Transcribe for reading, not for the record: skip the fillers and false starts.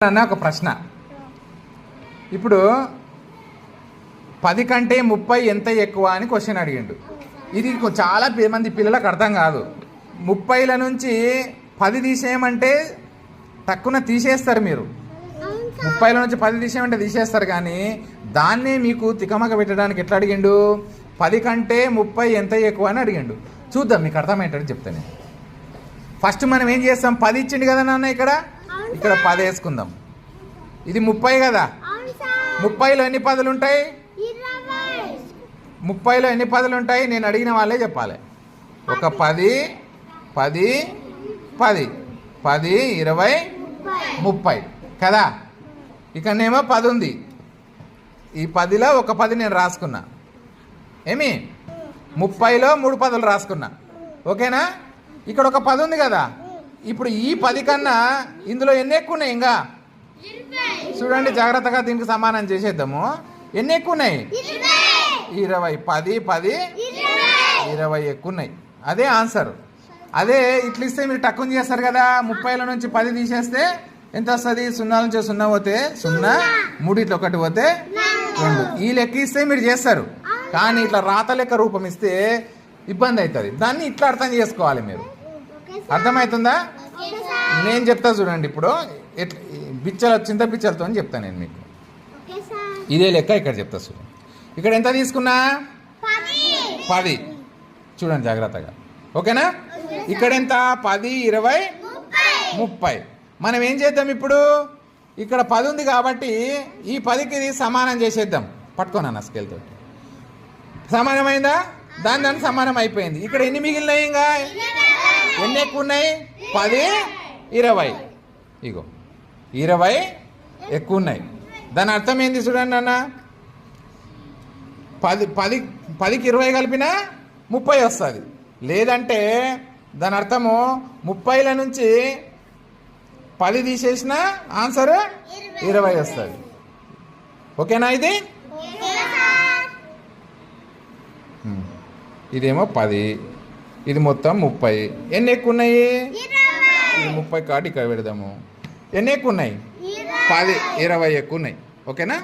అన్న ఒక ప్రశ్న. ఇప్పుడు 10 కంటే 30 ఎంత ఎక్కువ అని క్వశ్చన్ అడిగిండు. ఇది చాలా మంది పిల్లలకు అర్థం కాదు. 30ల నుంచి 10 తీసేయమంటే తక్కువ తీసేస్తారు. మీరు 30ల నుంచి 10 తీసేయమంటే తీసేస్తారు. కానీ దాన్నే మీకు తికమక పెట్టడానికి ఎట్లా అడిగిండు? 10 కంటే 30 ఎంత ఎక్కువ అని అడిగిండు. చూద్దాం, మీకు అర్థమయ్యేటట్టు చెప్తాను. ఫస్ట్ మనం ఏం చేస్తాం? 10 ఇచ్చిండు కదా నాన్న, ఇక్కడ 10 వేసుకుందాం. ఇది 30 కదా. 30లో ఎన్ని పదులు ఉంటాయి? 30లో ఎన్ని పదులు ఉంటాయి? నేను అడిగిన వాళ్ళే చెప్పాలి. ఒక 10 10 10 10 20 30 కదా. ఇక్కడనేమో 10 ఉంది. ఈ 10లో ఒక 10 నేను రాసుకున్నా. ఏమి 30లో 3 పదులు రాసుకున్నా. ఓకేనా? ఇక్కడ ఒక 10 ఉంది కదా. ఇప్పుడు ఈ 10 కన్నా ఇందులో ఎన్ని ఎక్కువ ఉన్నాయి? ఇంకా చూడండి జాగ్రత్తగా, దీనికి సమానం చేసేద్దాము. ఎన్ని ఎక్కువ ఉన్నాయి? 20. 10 10 20 ఎక్కువ ఉన్నాయి. అదే ఆన్సర్. అదే ఇట్లా ఇస్తే మీరు టక్కుని చేస్తారు కదా. 30ల నుంచి 10 తీసేస్తే ఎంత వస్తుంది? 0 నుంచి 0 పోతే 0, 3 ఇట్లా 1 పోతే 2. ఈ లెక్క ఇస్తే మీరు చేస్తారు. కానీ ఇట్లా రాత లెక్క రూపం ఇస్తే ఇబ్బంది అవుతుంది. దాన్ని ఇట్లా అర్థం చేసుకోవాలి మీరు. అర్థమవుతుందా? నేను చెప్తా చూడండి. ఇప్పుడు చింత పిచ్చలతో చెప్తాను నేను మీకు. ఇదే లెక్క ఇక్కడ చెప్తా చూడండి. ఇక్కడ ఎంత తీసుకున్నా? 10. చూడండి జాగ్రత్తగా. ఓకేనా? ఇక్కడ ఎంత? 10 20 30. మనం ఏం చేద్దాం? ఇప్పుడు ఇక్కడ 10 ఉంది కాబట్టి ఈ 10కి సమానం చేసేద్దాం. పట్టుకోనా స్కేల్ తోటి. సమానమైందా? దాని సమానం అయిపోయింది. ఇక్కడ ఎన్ని మిగిలినాయి? ఇంకా ఎన్ని ఎక్కువ ఉన్నాయి? 10 20. ఇగో 20 ఎక్కువ ఉన్నాయి. దాని అర్థం ఏంది చూడండి అన్న. 10కి 20 కలిపినా 30 వస్తుంది. లేదంటే దాని అర్థము 30ల నుంచి 10 తీసేసిన ఆన్సర్ 20 వస్తుంది. ఓకేనా? ఇదేమో 10, ఇది మొత్తం 30. ఎన్ని ఎక్కువ ఉన్నాయి? ఇది 30 కాటి ఇక్కడ పెడదాము. ఎన్ని ఎక్కువ ఉన్నాయి? 10 20 ఎక్కువ ఉన్నాయి. ఓకేనా?